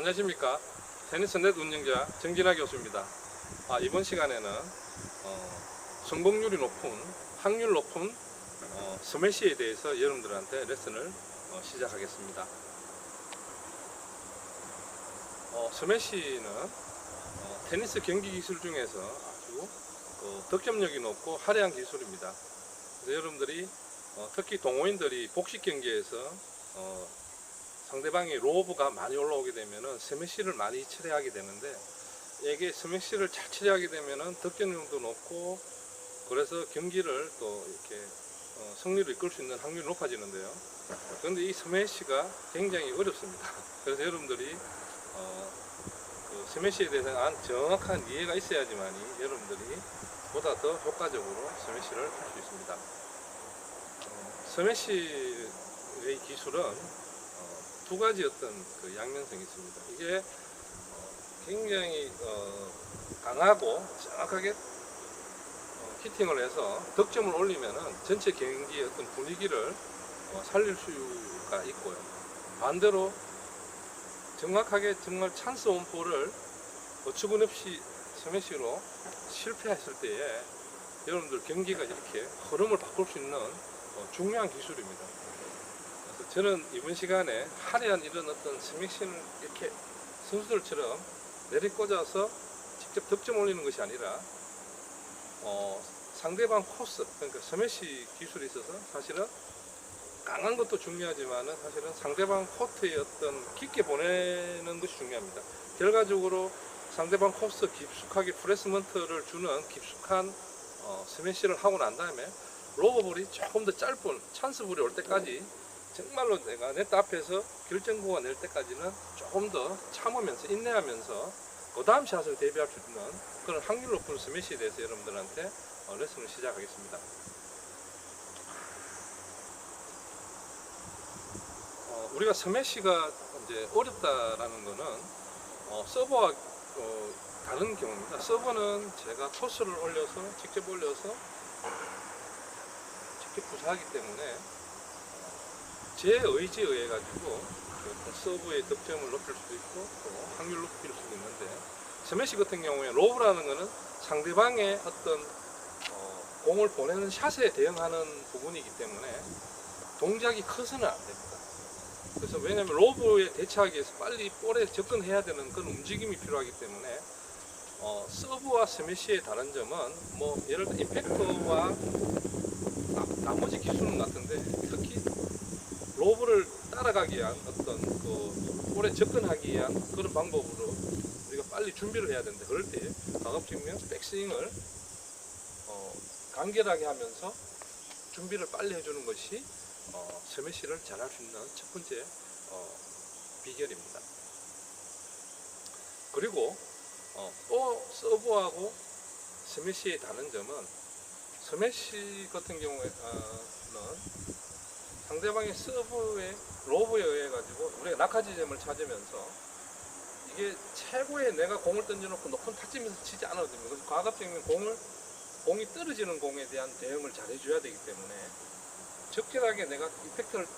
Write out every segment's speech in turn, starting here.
안녕하십니까. 테니스넷 운영자 정진아 교수입니다. 이번 시간에는 성공률이 높은, 확률 높은 스매시에 대해서 여러분들한테 레슨을 시작하겠습니다. 스매시는 테니스 경기 기술 중에서 아주 득점력이 높고 화려한 기술입니다. 그래서 여러분들이 특히 동호인들이 복식 경기에서 상대방이 로브가 많이 올라오게 되면은 스매시를 많이 처리하게 되는데, 이게 스매시를 잘 처리하게 되면은 득점력도 높고, 그래서 경기를 또 이렇게 승리를 이끌 수 있는 확률이 높아지는데요. 그런데 이 스매시가 굉장히 어렵습니다. 그래서 여러분들이 그 스매시에 대해서 정확한 이해가 있어야지만이 여러분들이 보다 더 효과적으로 스매시를 할 수 있습니다. 스매시의 기술은 두 가지 어떤 그 양면성이 있습니다. 이게 굉장히 강하고 정확하게 히팅을 해서 득점을 올리면은 전체 경기의 어떤 분위기를 살릴 수가 있고요. 반대로 정확하게 정말 찬스 온 볼을 어처구니 없이 스매시로 실패했을 때에 여러분들 경기가 이렇게 흐름을 바꿀 수 있는 중요한 기술입니다. 그래서 저는 이번 시간에 화려한 이런 어떤 스매시를 이렇게 선수들처럼 내리꽂아서 직접 득점 올리는 것이 아니라 상대방 코스, 그러니까 스매시 기술이 있어서 사실은 강한 것도 중요하지만 사실은 상대방 코트에 어떤 깊게 보내는 것이 중요합니다. 결과적으로 상대방 코스 깊숙하게 프레스먼트를 주는 깊숙한 스매시를 하고 난 다음에 로브볼이 조금 더 짧은 찬스볼이 올 때까지 정말로 내가 네트 앞에서 결정구가 낼 때까지는 조금 더 참으면서 인내하면서 그 다음 샷을 대비할 수 있는 그런 확률 높은 스매시에 대해서 여러분들한테 레슨을 시작하겠습니다. 우리가 스매시가 이제 어렵다라는 거는 서브와 다른 경우입니다. 서브는 제가 토스를 올려서 직접 올려서 직접 구사하기 때문에 제 의지에 의해 가지고 서브의 득점을 높일 수도 있고 또 확률을 높일 수도 있는데, 스매시 같은 경우에 로브라는 거는 상대방의 어떤 공을 보내는 샷에 대응하는 부분이기 때문에 동작이 커서는 안 됩니다. 그래서 왜냐하면 로브에 대처하기 위해서 빨리 볼에 접근해야 되는 그런 움직임이 필요하기 때문에 서브와 스매시의 다른 점은 예를 들어 임팩트와 나머지 기술은 같은데, 특히 로브를 따라가기 위한 어떤 그 볼에 접근하기 위한 그런 방법으로 우리가 빨리 준비를 해야 되는데, 그럴 때 가급적이면 백스윙을 간결하게 하면서 준비를 빨리 해주는 것이 스매시를 잘할 수 있는 첫 번째 비결입니다. 그리고 또 서브하고 스매시의 다른 점은, 스매시 같은 경우에는 상대방의 서브의 로브에 의해 가지고 우리가 낙하 지점을 찾으면서 이게 최고의 내가 공을 던져놓고 높은 타점에서 치지 않아도 됩니다. 그래서 과학적인 공이 떨어지는 공에 대한 대응을 잘 해줘야 되기 때문에 적절하게 내가 임팩트를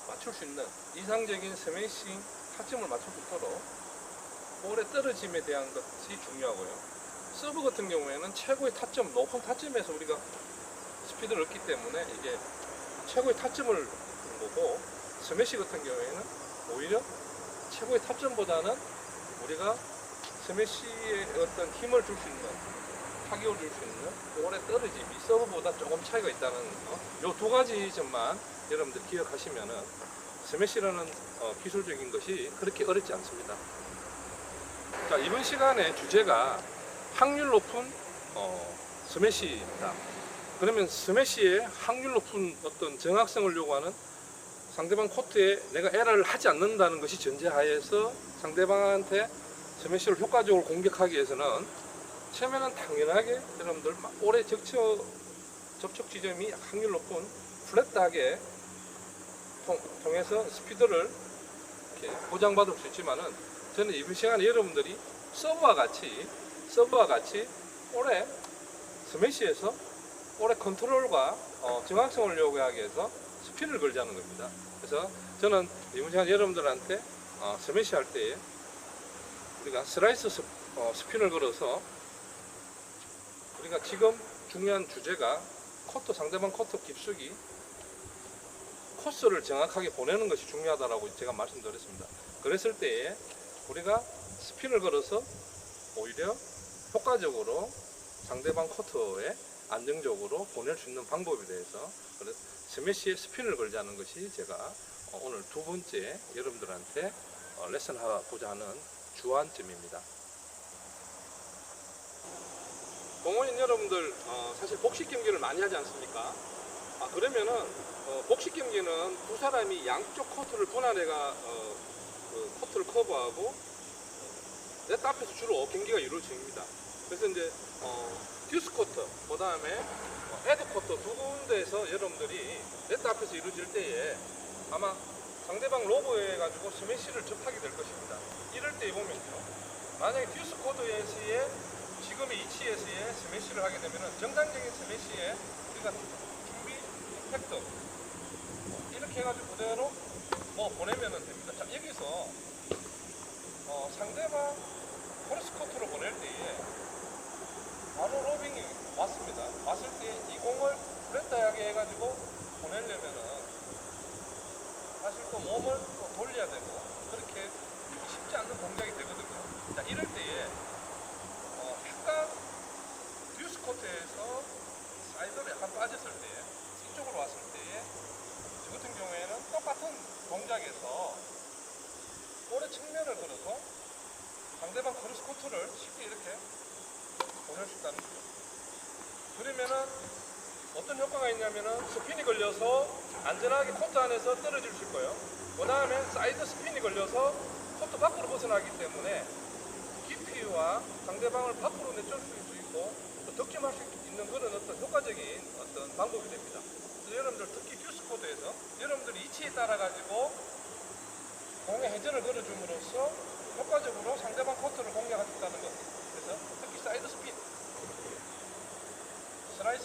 맞출 수 있는 이상적인 스매싱 타점을 맞출 수 있도록 볼의 떨어짐에 대한 것이 중요하고요. 서브 같은 경우에는 최고의 타점, 높은 타점에서 우리가 스피드를 얻기 때문에 이게 최고의 타점을 주는 거고, 스매시 같은 경우에는 오히려 최고의 타점보다는 우리가 스매시에 어떤 힘을 줄 수 있는, 타격을 줄 수 있는 볼의 떨어짐이 서브보다 조금 차이가 있다는 거, 이 두 가지 점만 여러분들 기억하시면은 스매시라는 기술적인 것이 그렇게 어렵지 않습니다. 자, 이번 시간의 주제가 확률 높은 스매시입니다. 그러면 스매시의 확률 높은 어떤 정확성을 요구하는, 상대방 코트에 내가 에러를 하지 않는다는 것이 전제하에서 상대방한테 스매시를 효과적으로 공격하기 위해서는 처음에는 당연하게 여러분들 볼의 접촉 지점이 확률 높은 플랫하게 통해서 스피드를 이렇게 보장받을 수 있지만은, 저는 이번 시간에 여러분들이 서브와 같이 볼의 스매시에서 볼의 컨트롤과 정확성을 요구하기 위해서 스핀을 걸자는 겁니다. 그래서 저는 이번 시간 여러분들한테 스매시 할 때 우리가 슬라이스 스핀을 걸어서 우리가 지금 중요한 주제가 상대방 커터 깊숙이 코스를 정확하게 보내는 것이 중요하다라고 제가 말씀드렸습니다. 그랬을 때에 우리가 스핀을 걸어서 오히려 효과적으로 상대방 커터에 안정적으로 보낼 수 있는 방법에 대해서 스매시에 스핀을 걸자는 것이 제가 오늘 두 번째 여러분들한테 레슨하고자 하는 주안점입니다. 동호인 여러분들 사실 복식 경기를 많이 하지 않습니까? 그러면은 복식 경기는 두 사람이 양쪽 커트를 분할해가 그 커트를 커버하고 네트 앞에서 주로 경기가 이루어집니다. 그래서 이제 듀스 커터, 그 다음에 헤드 커터 두 군데에서 여러분들이 네트 앞에서 이루어질 때에 아마 상대방 로브에 가지고 스매시를 접하게 될 것입니다. 이럴 때 보면요, 만약에 듀스 코드에서의 지금의 위치에서의 스매시를 하게 되면은 정상적인 스매시에 우리가 준비, 임팩트 이렇게 해가지고 그대로 보내면은 됩니다. 자, 여기서 상대방 크로스 커트로 보낼 때에 바로 로빙이 왔습니다. 왔을 때 이 공을 플랫하게 해가지고 보내려면은 사실 또 몸을 또 돌려야 되고 그렇게 쉽지 않는 동작이 되거든요. 자, 이럴 때에 약간 듀스 코트에서 사이드로 약간 빠졌을 때 이쪽으로 왔을 때에 저 같은 경우에는 똑같은 동작에서 볼의 측면을 걸어서 상대방 크로스 코트를 쉽게 이렇게 보낼 수 있다는 거죠. 그러면은 어떤 효과가 있냐면은 스핀이 걸려서 안전하게 코트 안에서 떨어질 수 있고요. 그 다음에 사이드 스핀이 걸려서 코트 밖으로 벗어나기 때문에 깊이와 상대방을 밖으로 내쫓을 수 있고 또 득점할 수 있는 그런 어떤 효과적인 어떤 방법이 됩니다. 그래서 여러분들 특히 듀스 코드에서 여러분들이 위치에 따라 가지고 공에 회전을 걸어줌으로써 효과적으로 상대방 코트를 공략할 수 있다는 것. 그래서 특히 사이드 스핀, 슬라이스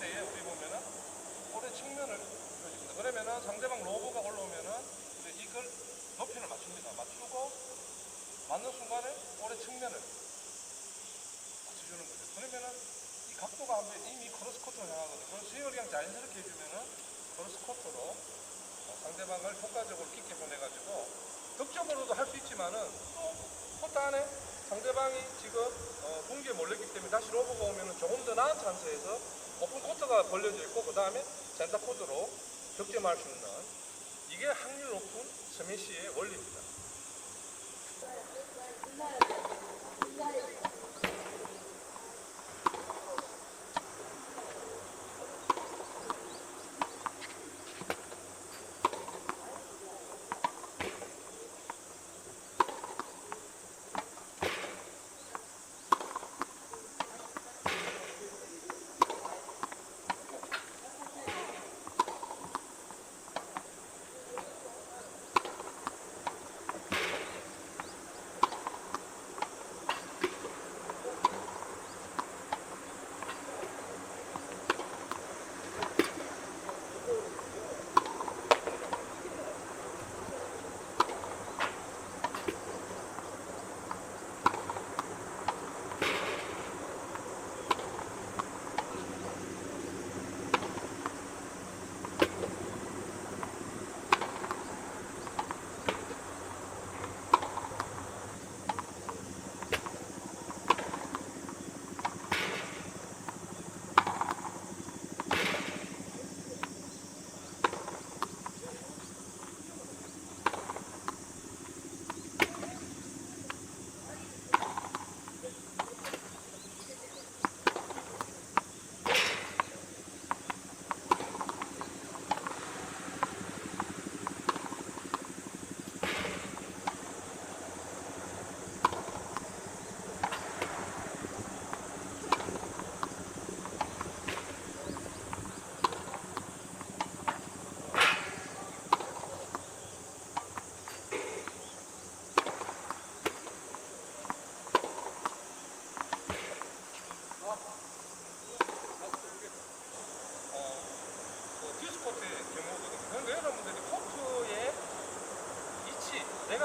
때에 우리 보면은 볼의 측면을 보여줍니다. 그러면은 상대방 로브가 올라오면은 이걸 높이를 맞춥니다. 맞추고 맞는 순간에 볼의 측면을 맞춰주는 거죠. 그러면은 이 각도가 한번 이미 크로스 코트로 향하거든요. 그래서 스윙을 그냥 자연스럽게 해주면은 크로스 코트로 상대방을 효과적으로 깊게 보내가지고 득점으로도 할 수 있지만은 또 코트 안에 상대방이 지금 공기에 몰렸기 때문에 다시 로브가 오면은 조금 더 나은 찬스에서 오픈 코트가 벌려져 있고 그 다음에 센터 코트로 득점할 수 있는 이게 확률 높은 스매시의 원리입니다.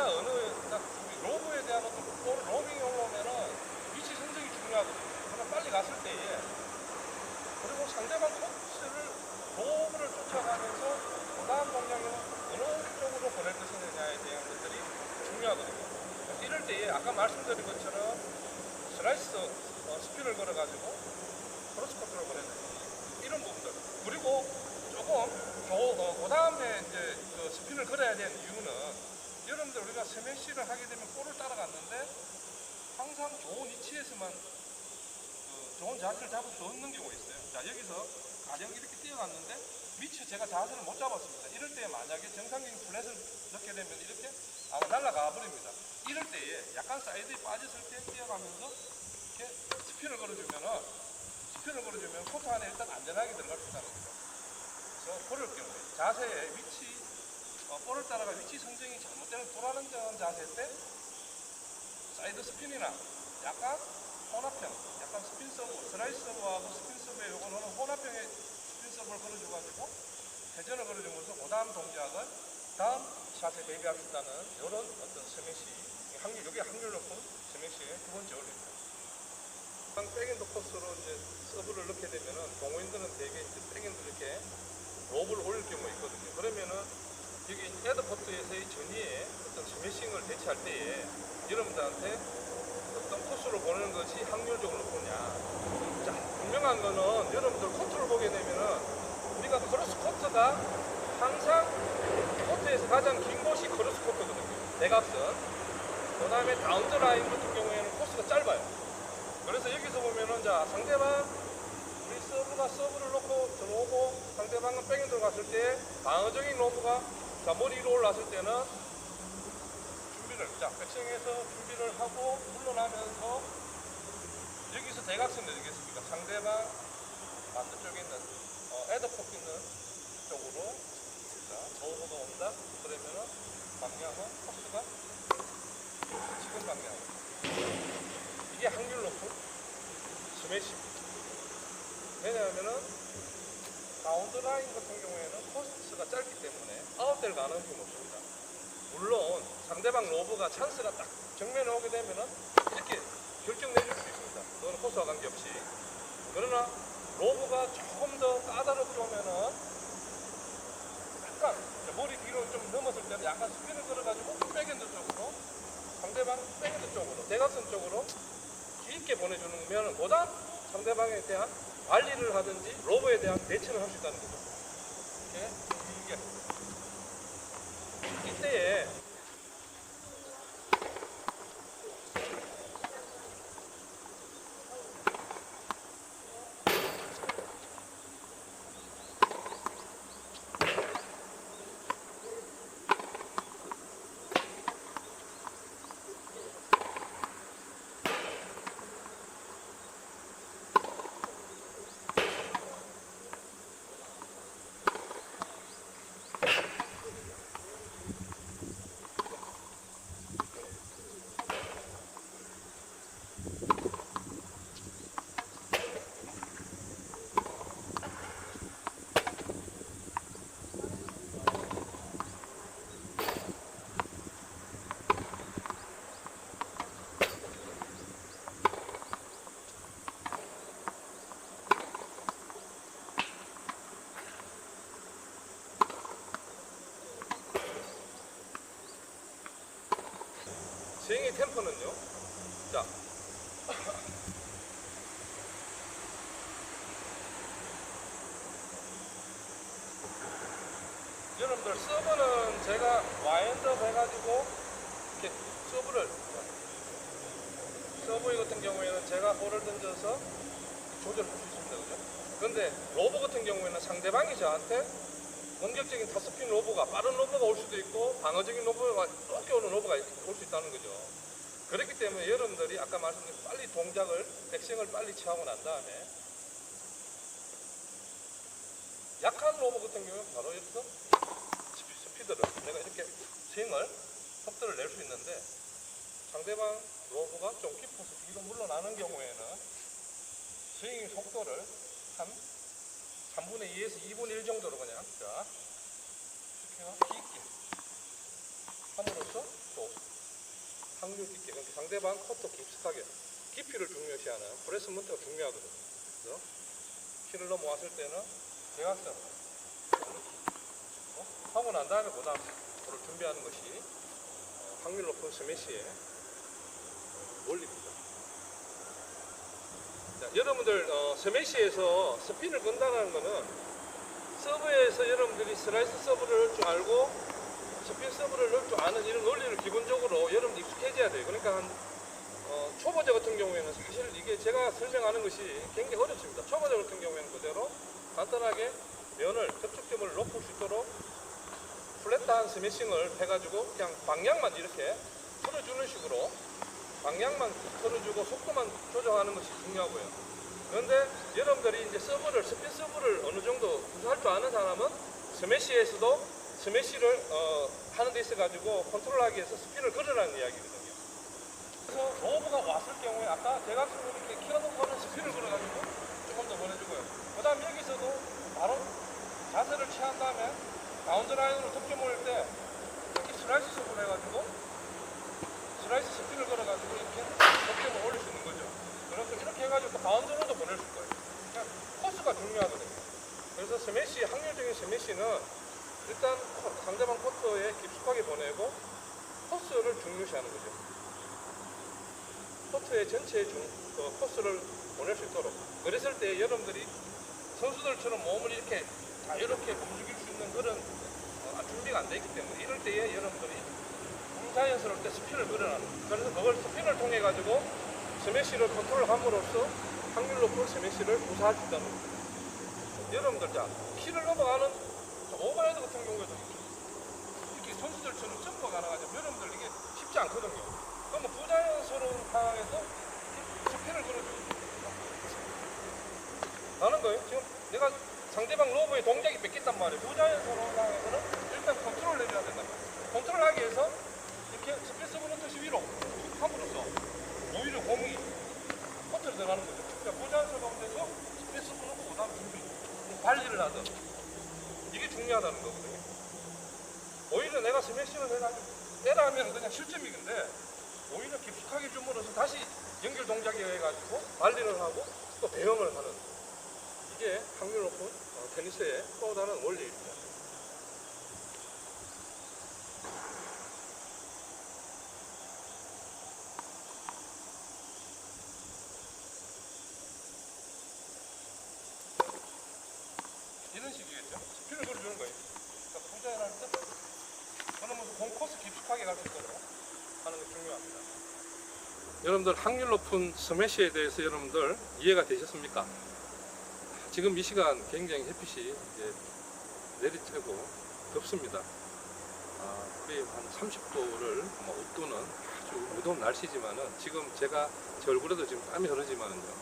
내가 딱 로브에 대한 어떤 볼 로빙에 오면은 위치 선정이 중요하거든요. 그러나 빨리 갔을 때에 그리고 상대방 코스를 로브를 쫓아가면서 그 다음 동작에는 어느 쪽으로 보낼 것이냐에 대한 것들이 중요하거든요. 이럴 때에 아까 말씀드린 것처럼 슬라이스 스핀을 걸어가지고 크로스커트로 보내는 이런 부분들. 그리고 조금 그 다음에 이제 그 스핀을 걸어야 되는 이유는 여러분들 우리가 스매시를 하게 되면 볼을 따라갔는데 항상 좋은 위치에서만 좋은 자세를 잡을 수 없는 경우가 있어요. 자, 여기서 가령 이렇게 뛰어갔는데 미처 제가 자세를 못 잡았습니다. 이럴 때 만약에 정상적인 플랫을 넣게 되면 이렇게 아마 날아가 버립니다. 이럴 때에 약간 사이드에 빠졌을 때 뛰어가면서 이렇게 스핀을 걸어주면 코트 안에 일단 안전하게 들어갈 수 있다는 거죠. 그래서 그럴 경우에 자세의 위치, 볼을 따라가 위치 선정이 잘못되는 불안정한 자세 때 사이드 스핀이나 약간 혼합형, 약간 스핀 서브, 슬라이스 서브하고 스핀 서브에 요거는 혼합형의 스핀 서브를 걸어줘가지고 회전을 걸어주면서 그 다음 동작은 다음 샷에 대비할 수 있다는 이런 어떤 스매시, 이게 확률 높은 스매시의 두 번째 원리입니다. 백핸드 코스로 이제 서브를 넣게 되면은 동호인들은 대개 이제 백핸드 이렇게 로브를 올릴 경우가 있거든요. 그러면은 여기 헤드퍼트에서의 전위에 어떤 스매싱을 대체할 때에 여러분들한테 어떤 코스로 보내는 것이 확률적으로 높으냐. 자, 분명한 거는 여러분들 코트를 보게 되면은 우리가 크로스 코트가 항상 코트에서 가장 긴 곳이 크로스 코트거든요. 대각선. 그 다음에 다운드 라인 같은 경우에는 코스가 짧아요. 그래서 여기서 보면은 자, 상대방 우리 서브가 서브를 놓고 들어오고 상대방은 백핸드로 갔을 때 방어적인 로브가 자, 머리 위로 올랐을 때는 준비를, 자, 백스윙에서 준비를 하고 물러나면서 여기서 대각선이 되겠습니까? 상대방 반대쪽에 있는 에더폭 있는 쪽으로 자, 로브가 온다? 그러면은 방향은 코스가 지금 방향. 이게 확률 높은 스매시입니다. 왜냐하면은 다운드 라인 같은 경우에는 코스가 짧기 때문에 아웃될 가능성이 높습니다. 물론 상대방 로브가 찬스가 딱 정면에 오게 되면은 이렇게 결정 내줄 수 있습니다. 그거는 코스와 관계없이. 그러나 로브가 조금 더 까다롭게 오면은 약간 머리 뒤로 좀 넘었을 때는 약간 스핀을 걸어가지고 백핸드 쪽으로 상대방 백핸드 쪽으로 대각선 쪽으로 깊게 보내주는 면은 보다 상대방에 대한 관리를 하든지 로브에 대한 대처를 할 수 있다는 거죠. 이게 이때에 스윙의 템포는요. 자, 여러분들 서브는 제가 와인드업 해가지고 이렇게 서브 같은 경우에는 제가 볼을 던져서 조절할 수 있습니다. 그죠? 근데 로브 같은 경우에는 상대방이 저한테 공격적인 타스핀 로브가 빠른 로브가 올 수도 있고 방어적인 로브가 높게 오는 로브가 올 수 있다는 거죠. 그렇기 때문에 여러분들이 아까 말씀드린 빨리 동작을 백스윙을 빨리 취하고 난 다음에 약한 로브 같은 경우는 바로 여기서 스피드를 내가 이렇게 스윙을 속도를 낼 수 있는데 상대방 로브가 좀 깊어서 뒤로 물러나는 경우에는 스윙 속도를 한 3분의 2에서 2분의 1 정도로 그냥 자 이렇게 깊게 함으로써 또 확률 깊게, 그러니까 상대방 코트 깊숙하게 깊이를 중요시하는 브레스먼트가 중요하거든요. 그래서 키를 넘어왔을 때는 대각선 하고 난 다음에 그 다음 그걸 준비하는 것이 확률 높은 스매시의 원리입니다. 자, 여러분들 스매시에서 스핀을 건다는 거는 서브에서 여러분들이 슬라이스 서브를 줄 알고 스핀 서브를 넣을 줄 아는 이런 논리를 기본적으로 여러분들 익숙해져야 돼요. 그러니까 초보자 같은 경우에는 사실 이게 제가 설명하는 것이 굉장히 어렵습니다. 초보자 같은 경우에는 그대로 간단하게 면을 접촉점을 높일 수 있도록 플랫한 스매싱을 해가지고 그냥 방향만 이렇게 틀어주는 식으로 방향만 틀어주고 속도만 조정하는 것이 중요하고요. 그런데 여러분들이 이제 서브를 스핀 서브를 어느 정도 구사할 줄 아는 사람은 스매시에서도 스매시를 하는 데 있어가지고 컨트롤하기 위해서 스핀을 걸으라는 이야기거든요. 그래서 로브가 왔을 경우에 아까 대각선으로 이렇게 키워놓고는 스핀을 걸어가지고 조금 더 보내주고요. 그 다음 여기서도 바로 자세를 취한 다음에 가운데 라인으로 득점 올릴 때 이렇게 슬라이스 스핀을 해가지고 슬라이스 스핀을 걸어가지고 이렇게 득점을 올릴 수 있는 거죠. 그래서 이렇게 해가지고 또 가운데로도 보낼 수 있어요. 그러니까 코스가 중요하거든요. 그래서 스매시, 확률적인 스매시는 일단 상대방 코트에 깊숙하게 보내고 코스를 중요시하는 거죠. 코트의 전체의 코스를 보낼 수 있도록. 그랬을 때 여러분들이 선수들처럼 몸을 이렇게 자유롭게 움직일 수 있는 그런 준비가 안 되어 있기 때문에 이럴 때에 여러분들이 자연스러울 때 스핀을 걸어놔는 거예요. 그래서 그걸 스핀을 통해 가지고 스매시를 컨트롤함으로써 확률 높은 스매시를 구사할 수 있다는 거예요. 여러분들 자 키를 넘어가는 오버헤드 같은 경우에도 이렇게 선수들처럼 점프가 가능하죠. 여러분들 이게 쉽지 않거든요. 그러면 부자연스러운 상황에서 스핀을 걸어주는 나는 거예요. 지금 내가 상대방 로브의 동작이 뺏겼단 말이에요. 부자연스러운 상황에서는 일단 컨트롤을 해줘야 된단 말이에요. 컨트롤하기 위해서 이렇게 스페이스 브로트시 위로 툭 함으로써 오히려 공이 코트로 들어가는 거죠. 그러니까 부자연스러운 데서 스페이스 브로트 그 다음 준비 발리를 하든 이게 중요하다는 거거든요. 오히려 내가 스매싱을 해가지고 때라면 그냥 실점이건데 오히려 깊숙하게 줌으로써 다시 연결 동작에 해가지고 발리를 하고 또 대응을 하는 이게 확률 높은 테니스의 또 다른 원리입니다. 이런 식이겠죠? 스핀을 걸어주는 거예요. 그러니까 부자연할 때 그러면서 공 코스 깊숙하게 갈 수 있도록 하는 게 중요합니다. 여러분들 확률 높은 스매시에 대해서 여러분들 이해가 되셨습니까? 지금 이 시간 굉장히 햇빛이 이제 내리쬐고 덥습니다. 거의 한 30도를 웃도는 아주 무더운 날씨지만은 지금 제가 제 얼굴에도 지금 땀이 흐르지만은요.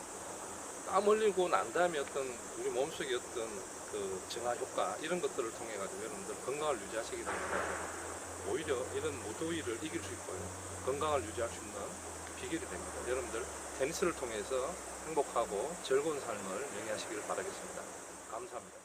땀 흘리고 난 다음에 어떤 우리 몸속에 어떤 그 정화 효과 이런 것들을 통해 가지고 여러분들 건강을 유지하시게 됩니다. 오히려 이런 무더위를 이길 수 있고요. 건강을 유지할 수 있는 비결이 됩니다. 여러분들 테니스를 통해서 행복하고 즐거운 삶을 영위하시기를 바라겠습니다. 감사합니다.